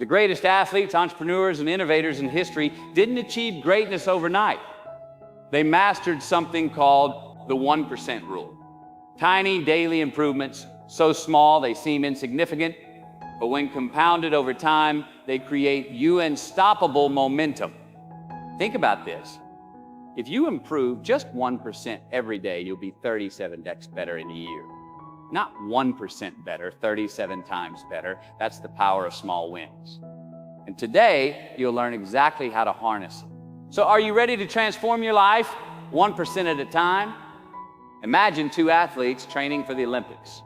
The greatest athletes, entrepreneurs, and innovators in history didn't achieve greatness overnight. They mastered something called the 1% rule. Tiny daily improvements, so small they seem insignificant, but when compounded over time, they create unstoppable momentum. Think about this. If you improve just 1% every day, you'll be 37x better in a year. Not 1% better, 37 times better. That's the power of small wins. And today, you'll learn exactly how to harness it. So are you ready to transform your life 1% at a time? Imagine two athletes training for the Olympics.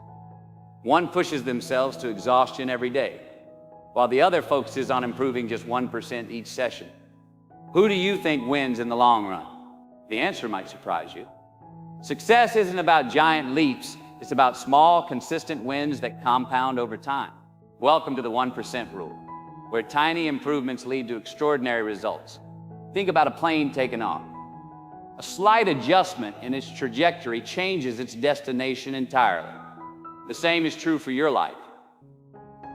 One pushes themselves to exhaustion every day, while the other focuses on improving just 1% each session. Who do you think wins in the long run? The answer might surprise you. Success isn't about giant leaps. It's about small, consistent wins that compound over time. Welcome to the 1% rule, where tiny improvements lead to extraordinary results. Think about a plane taking off. A slight adjustment in its trajectory changes its destination entirely. The same is true for your life.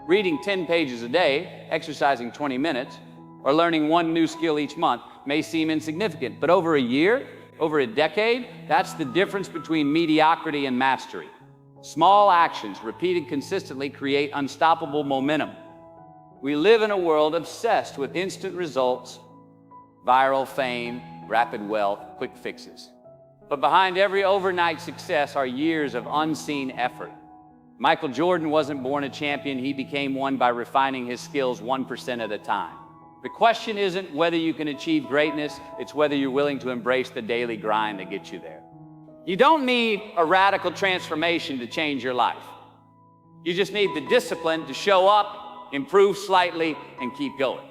Reading 10 pages a day, exercising 20 minutes, or learning one new skill each month may seem insignificant, but over a year, over a decade, that's the difference between mediocrity and mastery. Small actions repeated consistently create unstoppable momentum. We live in a world obsessed with instant results, viral fame, rapid wealth, quick fixes. But behind every overnight success are years of unseen effort. Michael Jordan wasn't born a champion, he became one by refining his skills 1% at a time. The question isn't whether you can achieve greatness, it's whether you're willing to embrace the daily grind that gets you there. You don't need a radical transformation to change your life. You just need the discipline to show up, improve slightly, and keep going.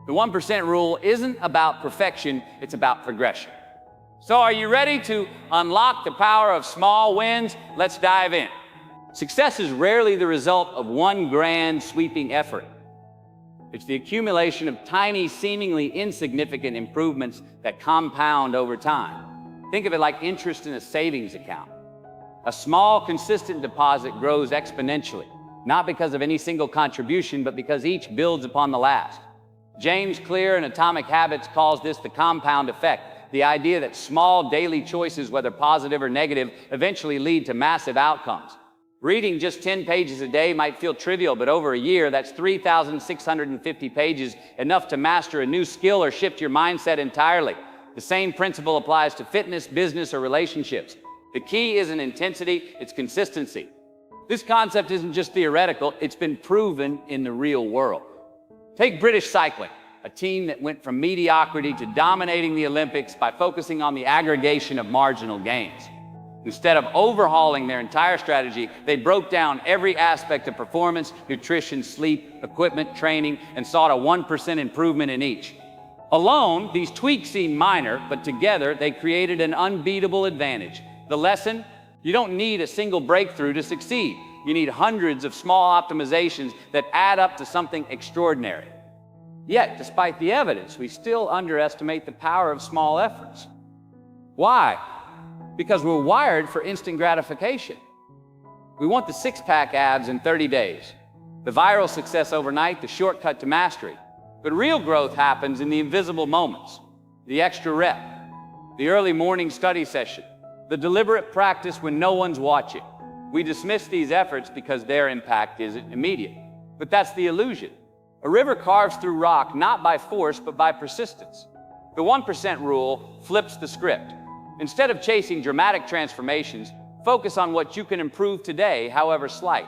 The 1% rule isn't about perfection, it's about progression. So are you ready to unlock the power of small wins? Let's dive in. Success is rarely the result of one grand sweeping effort. It's the accumulation of tiny, seemingly insignificant improvements that compound over time. Think of it like interest in a savings account. A small, consistent deposit grows exponentially, not because of any single contribution, but because each builds upon the last. James Clear in Atomic Habits calls this the compound effect, the idea that small daily choices, whether positive or negative, eventually lead to massive outcomes. Reading just 10 pages a day might feel trivial, but over a year, that's 3,650 pages, enough to master a new skill or shift your mindset entirely. The same principle applies to fitness, business, or relationships. The key isn't intensity, it's consistency. This concept isn't just theoretical, it's been proven in the real world. Take British cycling, a team that went from mediocrity to dominating the Olympics by focusing on the aggregation of marginal gains. Instead of overhauling their entire strategy, they broke down every aspect of performance, nutrition, sleep, equipment, training, and sought a 1% improvement in each. Alone, these tweaks seem minor, but together they created an unbeatable advantage. The lesson? You don't need a single breakthrough to succeed. You need hundreds of small optimizations that add up to something extraordinary. Yet, despite the evidence, we still underestimate the power of small efforts. Why? Because we're wired for instant gratification. We want the six-pack abs in 30 days, the viral success overnight, the shortcut to mastery. But real growth happens in the invisible moments, the extra rep, the early morning study session, the deliberate practice when no one's watching. We dismiss these efforts because their impact isn't immediate. But that's the illusion. A river carves through rock not by force, but by persistence. The 1% rule flips the script. Instead of chasing dramatic transformations, focus on what you can improve today, however slight.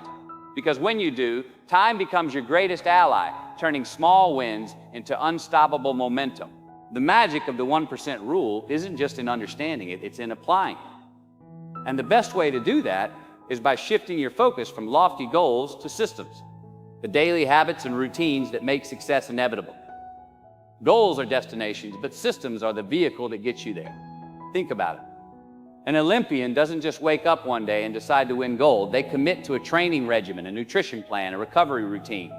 Because when you do, time becomes your greatest ally, turning small wins into unstoppable momentum. The magic of the 1% rule isn't just in understanding it, it's in applying it. And the best way to do that is by shifting your focus from lofty goals to systems, the daily habits and routines that make success inevitable. Goals are destinations, but systems are the vehicle that gets you there. Think about it. An Olympian doesn't just wake up one day and decide to win gold. They commit to a training regimen, a nutrition plan, a recovery routine.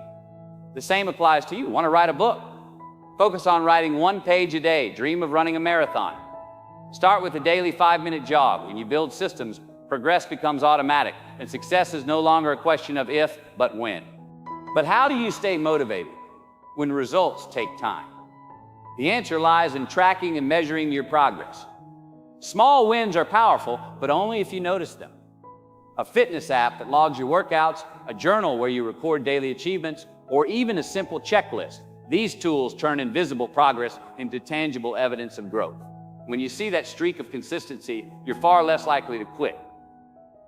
The same applies to you. Want to write a book? Focus on writing 1 page a day. Dream of running a marathon. Start with a daily 5-minute jog. When you build systems, progress becomes automatic, and success is no longer a question of if, but when. But how do you stay motivated when results take time? The answer lies in tracking and measuring your progress. Small wins are powerful, but only if you notice them. A fitness app that logs your workouts, a journal where you record daily achievements, or even a simple checklist. These tools turn invisible progress into tangible evidence of growth. When you see that streak of consistency, you're far less likely to quit.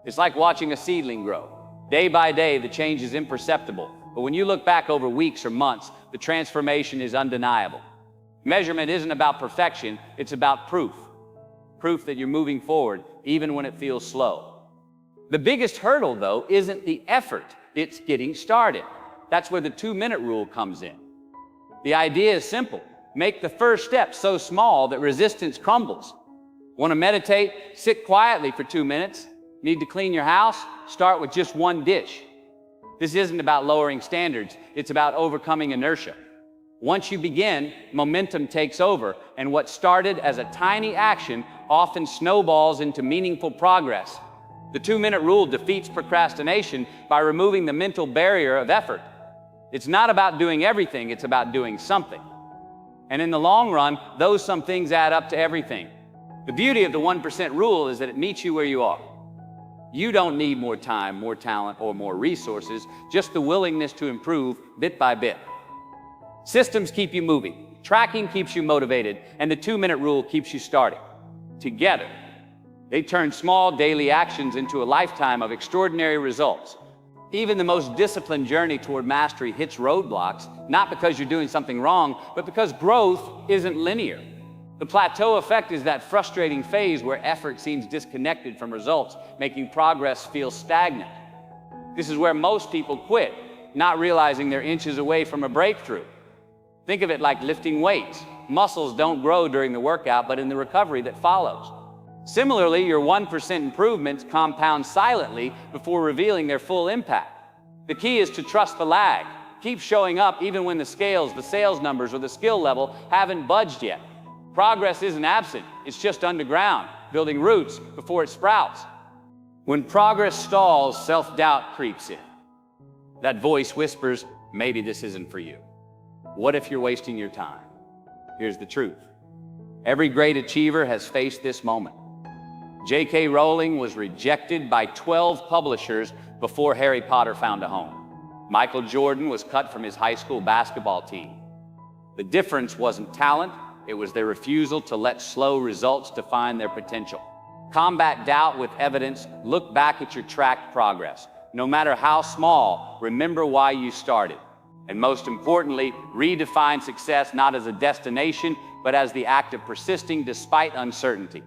It's like watching a seedling grow. Day by day, the change is imperceptible, but when you look back over weeks or months, the transformation is undeniable. Measurement isn't about perfection, it's about proof. Proof that you're moving forward, even when it feels slow. The biggest hurdle, though, isn't the effort, it's getting started. That's where the 2-minute rule comes in. The idea is simple. Make the first step so small that resistance crumbles. Want to meditate? Sit quietly for 2 minutes. Need to clean your house? Start with just one dish. This isn't about lowering standards, it's about overcoming inertia. Once you begin, momentum takes over, and what started as a tiny action often snowballs into meaningful progress. The 2-minute rule defeats procrastination by removing the mental barrier of effort. It's not about doing everything, it's about doing something. And in the long run, those some things add up to everything. The beauty of the 1% rule is that it meets you where you are. You don't need more time, more talent, or more resources, just the willingness to improve bit by bit. Systems keep you moving, tracking keeps you motivated, and the 2-minute rule keeps you starting. Together, they turn small daily actions into a lifetime of extraordinary results. Even the most disciplined journey toward mastery hits roadblocks, not because you're doing something wrong, but because growth isn't linear. The plateau effect is that frustrating phase where effort seems disconnected from results, making progress feel stagnant. This is where most people quit, not realizing they're inches away from a breakthrough. Think of it like lifting weights. Muscles don't grow during the workout, but in the recovery that follows. Similarly, your 1% improvements compound silently before revealing their full impact. The key is to trust the lag. Keep showing up even when the scales, the sales numbers, or the skill level haven't budged yet. Progress isn't absent, it's just underground, building roots before it sprouts. When progress stalls, self-doubt creeps in. That voice whispers, maybe this isn't for you. What if you're wasting your time? Here's the truth. Every great achiever has faced this moment. J.K. Rowling was rejected by 12 publishers before Harry Potter found a home. Michael Jordan was cut from his high school basketball team. The difference wasn't talent, it was their refusal to let slow results define their potential. Combat doubt with evidence, look back at your tracked progress. No matter how small, remember why you started. And most importantly, redefine success not as a destination, but as the act of persisting despite uncertainty.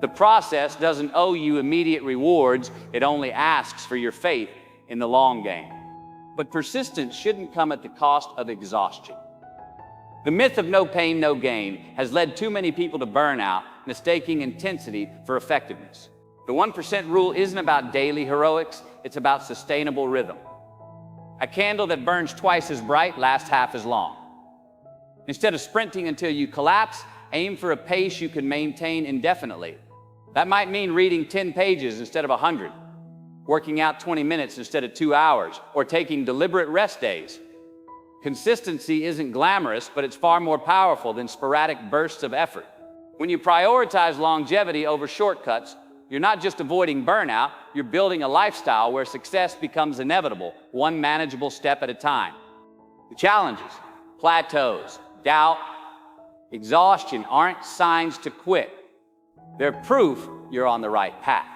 The process doesn't owe you immediate rewards, it only asks for your faith in the long game. But persistence shouldn't come at the cost of exhaustion. The myth of no pain, no gain has led too many people to burnout, mistaking intensity for effectiveness. The 1% rule isn't about daily heroics, it's about sustainable rhythm. A candle that burns twice as bright lasts half as long. Instead of sprinting until you collapse, aim for a pace you can maintain indefinitely. That might mean reading 10 pages instead of 100, working out 20 minutes instead of 2 hours, or taking deliberate rest days. Consistency isn't glamorous, but it's far more powerful than sporadic bursts of effort. When you prioritize longevity over shortcuts, you're not just avoiding burnout, you're building a lifestyle where success becomes inevitable, one manageable step at a time. The challenges, plateaus, doubt, exhaustion aren't signs to quit. They're proof you're on the right path.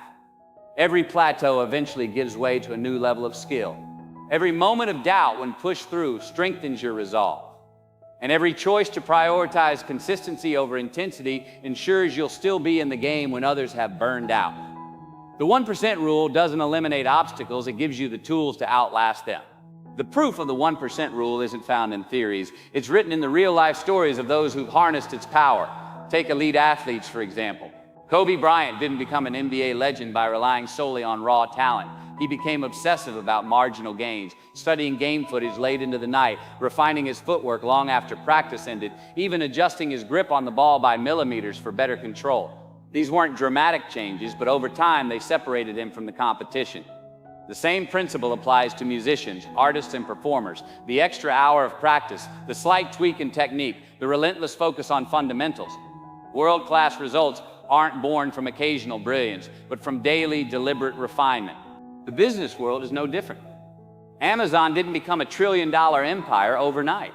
Every plateau eventually gives way to a new level of skill. Every moment of doubt, when pushed through, strengthens your resolve. And every choice to prioritize consistency over intensity ensures you'll still be in the game when others have burned out. The 1% rule doesn't eliminate obstacles, it gives you the tools to outlast them. The proof of the 1% rule isn't found in theories, it's written in the real-life stories of those who've harnessed its power. Take elite athletes, for example. Kobe Bryant didn't become an NBA legend by relying solely on raw talent. He became obsessive about marginal gains, studying game footage late into the night, refining his footwork long after practice ended, even adjusting his grip on the ball by millimeters for better control. These weren't dramatic changes, but over time they separated him from the competition. The same principle applies to musicians, artists, and performers. The extra hour of practice, the slight tweak in technique, the relentless focus on fundamentals. World-class results aren't born from occasional brilliance, but from daily, deliberate refinement. The business world is no different. Amazon didn't become a trillion-dollar empire overnight.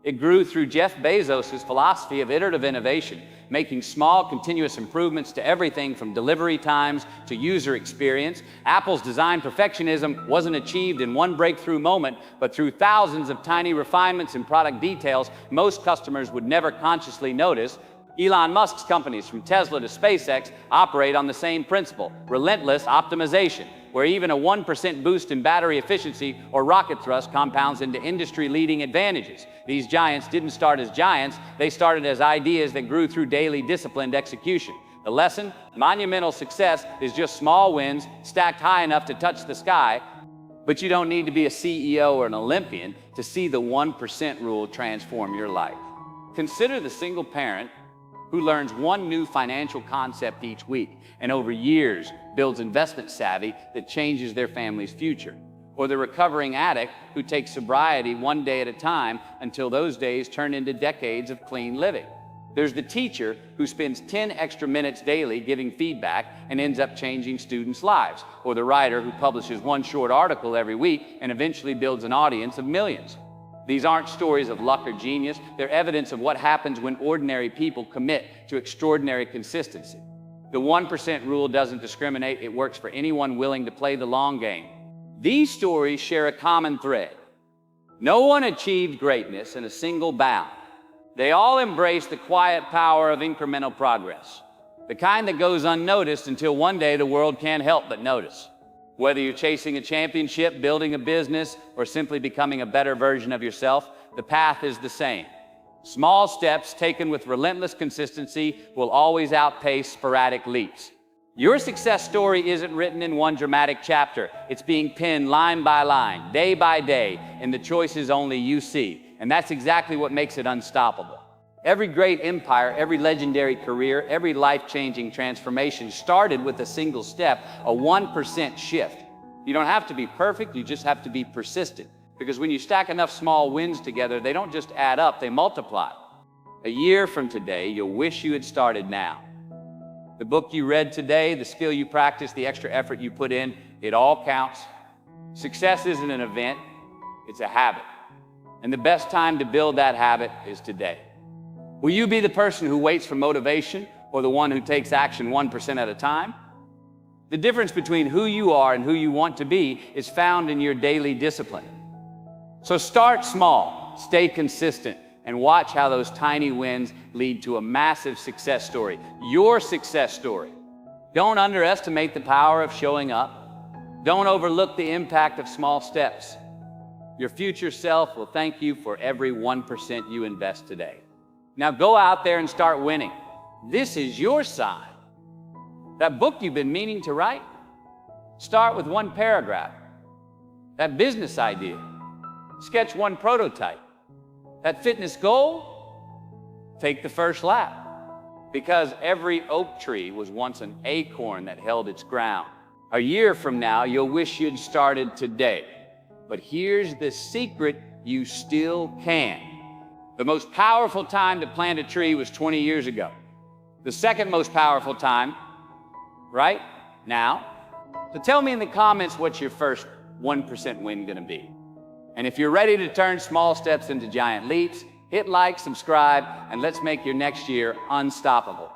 It grew through Jeff Bezos' philosophy of iterative innovation, making small, continuous improvements to everything from delivery times to user experience. Apple's design perfectionism wasn't achieved in one breakthrough moment, but through thousands of tiny refinements in product details most customers would never consciously notice. Elon Musk's companies, from Tesla to SpaceX, operate on the same principle: relentless optimization, where even a 1% boost in battery efficiency or rocket thrust compounds into industry-leading advantages. These giants didn't start as giants, they started as ideas that grew through daily disciplined execution. The lesson: monumental success is just small wins stacked high enough to touch the sky, but you don't need to be a CEO or an Olympian to see the 1% rule transform your life. Consider the single parent who learns one new financial concept each week and over years builds investment savvy that changes their family's future. Or the recovering addict who takes sobriety one day at a time until those days turn into decades of clean living. There's the teacher who spends 10 extra minutes daily giving feedback and ends up changing students' lives. Or the writer who publishes one short article every week and eventually builds an audience of millions. These aren't stories of luck or genius, they're evidence of what happens when ordinary people commit to extraordinary consistency. The 1% rule doesn't discriminate, it works for anyone willing to play the long game. These stories share a common thread. No one achieved greatness in a single bound. They all embrace the quiet power of incremental progress, the kind that goes unnoticed until one day the world can't help but notice. Whether you're chasing a championship, building a business, or simply becoming a better version of yourself, the path is the same. Small steps taken with relentless consistency will always outpace sporadic leaps. Your success story isn't written in one dramatic chapter. It's being penned line by line, day by day, in the choices only you see. And that's exactly what makes it unstoppable. Every great empire, every legendary career, every life-changing transformation started with a single step, a 1% shift. You don't have to be perfect, you just have to be persistent. Because when you stack enough small wins together, they don't just add up, they multiply. A year from today, you'll wish you had started now. The book you read today, the skill you practiced, the extra effort you put in, it all counts. Success isn't an event, it's a habit. And the best time to build that habit is today. Will you be the person who waits for motivation or the one who takes action 1% at a time? The difference between who you are and who you want to be is found in your daily discipline. So start small, stay consistent, and watch how those tiny wins lead to a massive success story, your success story. Don't underestimate the power of showing up. Don't overlook the impact of small steps. Your future self will thank you for every 1% you invest today. Now go out there and start winning. This is your sign. That book you've been meaning to write, start with one paragraph. That business idea, sketch one prototype. That fitness goal, take the first lap. Because every oak tree was once an acorn that held its ground. A year from now, you'll wish you'd started today. But here's the secret: you still can. The most powerful time to plant a tree was 20 years ago. The second most powerful time, right now. So tell me in the comments what's your first 1% win gonna be. And if you're ready to turn small steps into giant leaps, hit like, subscribe, and let's make your next year unstoppable.